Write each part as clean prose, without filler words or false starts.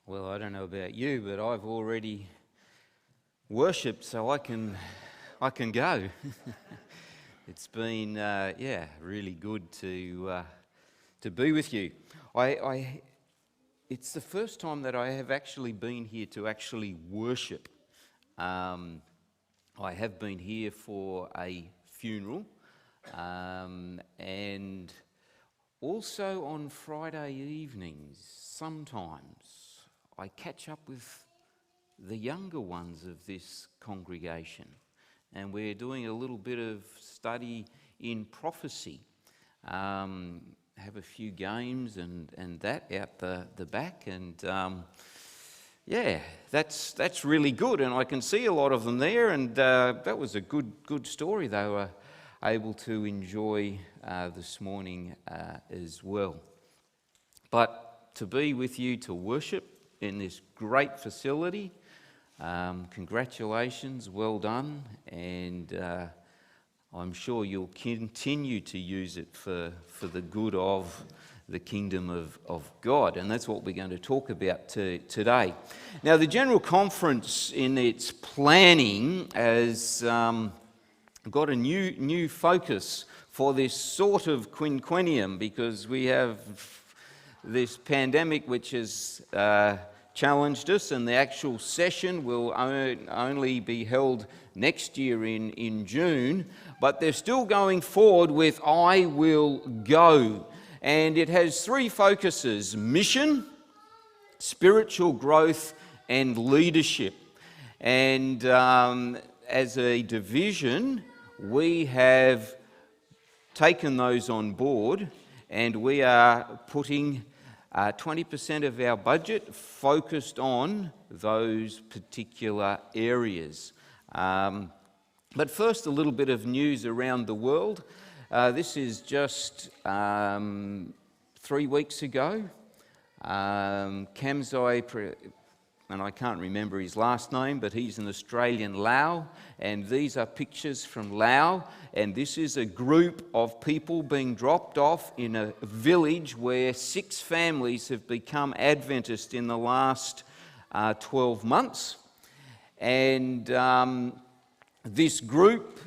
Well, I don't know about you, but I've already worshipped, so I can go. It's been really good to be with you. It's the first time that I have actually been here to actually worship. I have been here for a funeral, and also on Friday evenings sometimes I catch up with the younger ones of this congregation, and we're doing a little bit of study in prophecy. Have a few games and that out the back, and that's really good, and I can see a lot of them there, and that was a good story they were able to enjoy this morning as well. But to be with you to worship in this great facility, congratulations, well done, and I'm sure you'll continue to use it for the good of the kingdom of God, and that's what we're going to talk about today. Now, the General Conference in its planning has got a new focus for this sort of quinquennium, because we have this pandemic which has challenged us, and the actual session will only be held next year in June, but they're still going forward with I Will Go, and it has three focuses: mission, spiritual growth, and leadership. And as a division, we have taken those on board, and we are putting 20% of our budget focused on those particular areas. But first, a little bit of news around the world. This is just 3 weeks ago. Kamzai, and I can't remember his last name, but he's an Australian Lao, and these are pictures from Lao, and this is a group of people being dropped off in a village where 6 families have become Adventist in the last 12 months, and this group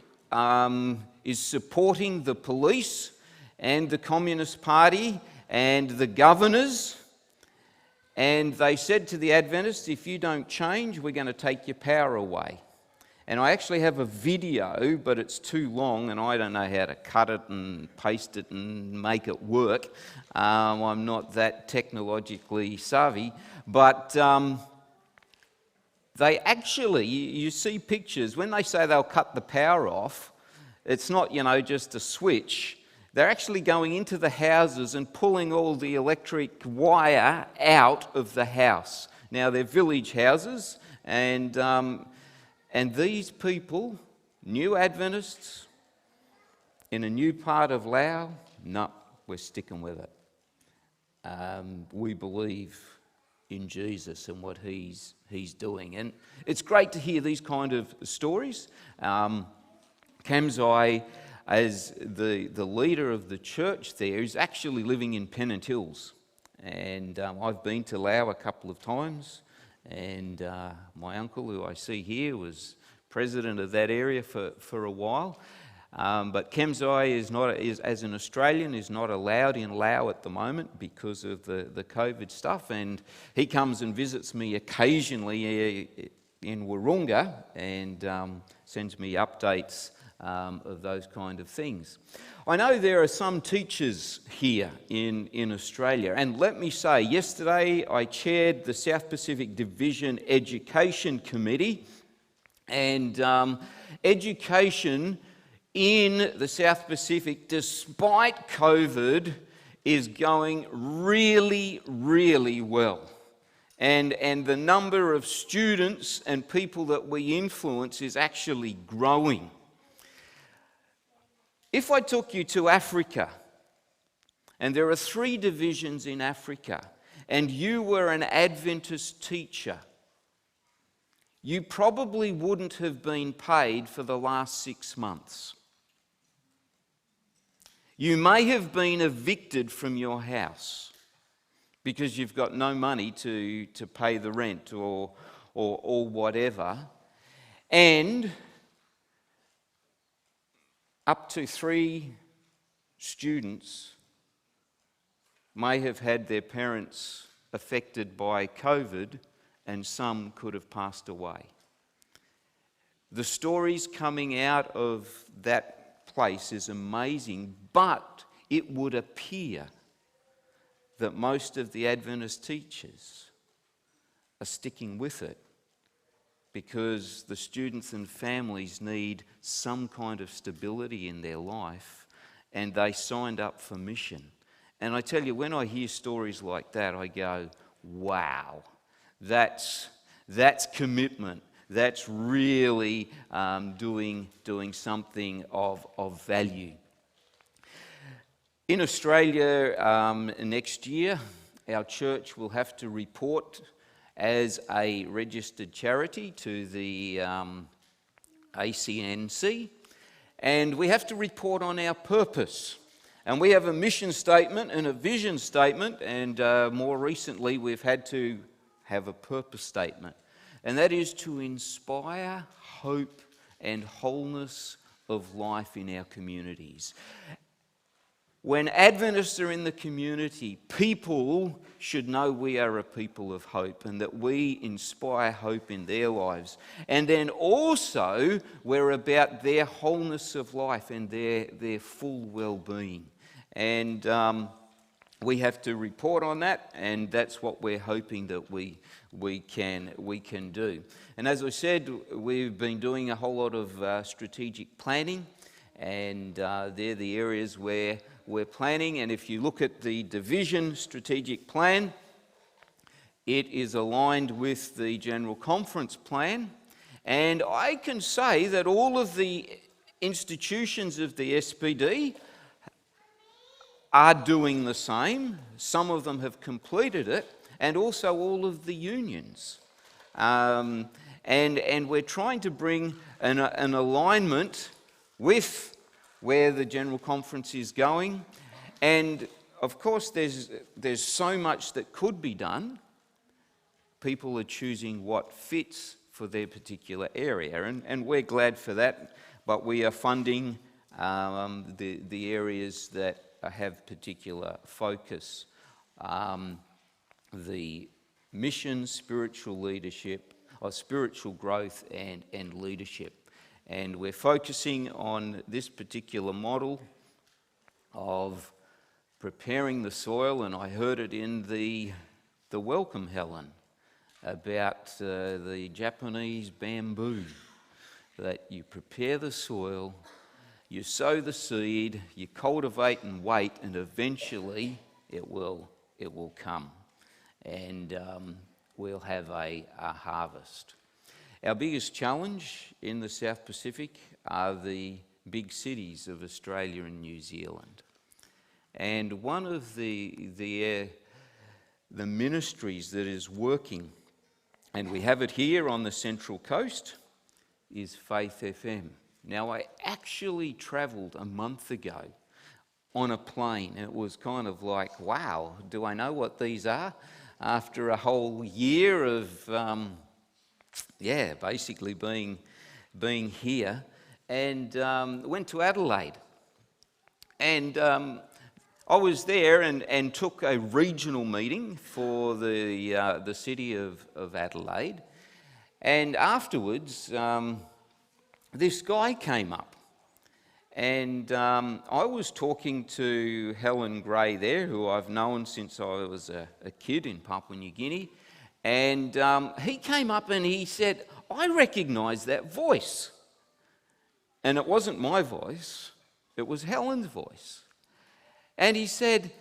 is supporting the police and the Communist Party and the governors. And they said to the Adventists, if you don't change, we're going to take your power away. And I actually have a video, but it's too long, and I don't know how to cut it and paste it and make it work. I'm not that technologically savvy. But they actually, you see pictures, when they say they'll cut the power off, it's not, just a switch. They're actually going into the houses and pulling all the electric wire out of the house. Now, they're village houses, and these people, new Adventists, in a new part of Laos, no, we're sticking with it. We believe in Jesus and what he's doing. And it's great to hear these kind of stories. Kamzai, as the leader of the church there, is actually living in Pennant Hills. And I've been to Laos a couple of times, and my uncle, who I see here, was president of that area for a while. But Kamzai as an Australian, is not allowed in Laos at the moment because of the COVID stuff, and he comes and visits me occasionally in Wahroonga and sends me updates of those kind of things. I know there are some teachers here in Australia, and let me say, yesterday I chaired the South Pacific Division Education Committee, and education in the South Pacific, despite COVID, is going really, really well. And the number of students and people that we influence is actually growing. If I took you to Africa, and there are 3 divisions in Africa, and you were an Adventist teacher, you probably wouldn't have been paid for the last 6 months. You may have been evicted from your house. because you've got no money to pay the rent or whatever. And up to 3 students may have had their parents affected by COVID, and some could have passed away. The stories coming out of that place is amazing, but it would appear that most of the Adventist teachers are sticking with it because the students and families need some kind of stability in their life, and they signed up for mission. And I tell you, when I hear stories like that, I go, wow, that's commitment. That's really doing something of value. In Australia next year, our church will have to report as a registered charity to the ACNC, and we have to report on our purpose. And we have a mission statement and a vision statement, and more recently we've had to have a purpose statement. And that is to inspire hope and wholeness of life in our communities. When Adventists are in the community, people should know we are a people of hope and that we inspire hope in their lives. And then also, we're about their wholeness of life and their full well-being. And we have to report on that, and that's what we're hoping that we can do. And as I said, we've been doing a whole lot of strategic planning, and they're the areas where we're planning. And if you look at the division strategic plan, it is aligned with the General Conference plan. And I can say that all of the institutions of the SPD are doing the same. Some of them have completed it, and also all of the unions. And we're trying to bring an alignment with where the General Conference is going. And of course there's so much that could be done. People are choosing what fits for their particular area, and we're glad for that, but we are funding the areas that have particular focus. The mission, spiritual leadership, or spiritual growth and leadership. And we're focusing on this particular model of preparing the soil, and I heard it in the welcome, Helen, about the Japanese bamboo, that you prepare the soil, you sow the seed, you cultivate and wait, and eventually it will come, and we'll have a harvest. Our biggest challenge in the South Pacific are the big cities of Australia and New Zealand. And one of the ministries that is working, and we have it here on the Central Coast, is Faith FM. Now, I actually travelled a month ago on a plane, and it was kind of like, wow, do I know what these are? After a whole year of basically being here, and went to Adelaide. And I was there and took a regional meeting for the city of Adelaide. And afterwards, this guy came up. And I was talking to Helen Gray there, who I've known since I was a kid in Papua New Guinea. And he came up and he said, I recognise that voice. And it wasn't my voice, it was Helen's voice. And he said,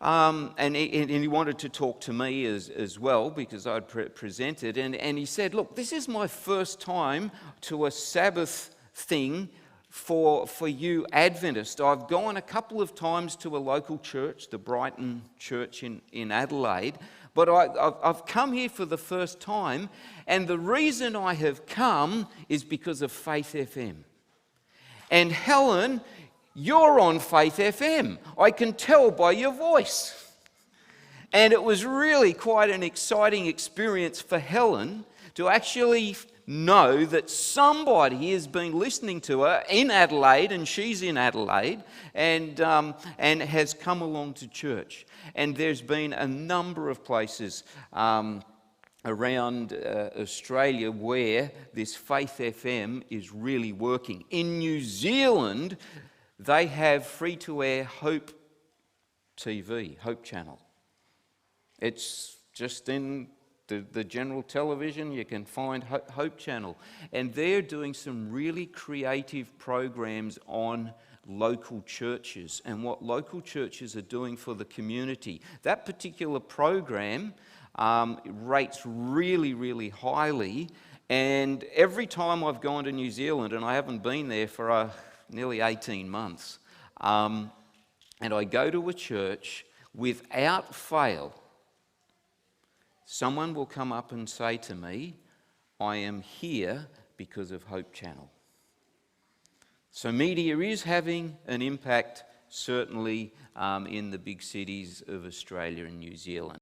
and he wanted to talk to me as well, because I'd presented. And he said, look, this is my first time to a Sabbath thing for you Adventists. I've gone a couple of times to a local church, the Brighton Church in Adelaide, but I've come here for the first time, and the reason I have come is because of Faith FM. And Helen, you're on Faith FM. I can tell by your voice. And it was really quite an exciting experience for Helen to actually know that somebody has been listening to her in Adelaide, and she's in Adelaide, and has come along to church. And there's been a number of places around Australia where this Faith FM is really working. In New Zealand, they have free-to-air Hope TV, Hope Channel. It's just in the general television, you can find Hope Channel. And they're doing some really creative programs on local churches and what local churches are doing for the community. That particular program rates really, really highly. And every time I've gone to New Zealand, and I haven't been there for nearly 18 months, and I go to a church, without fail, someone will come up and say to me, I am here because of Hope Channel. So media is having an impact, certainly in the big cities of Australia and New Zealand.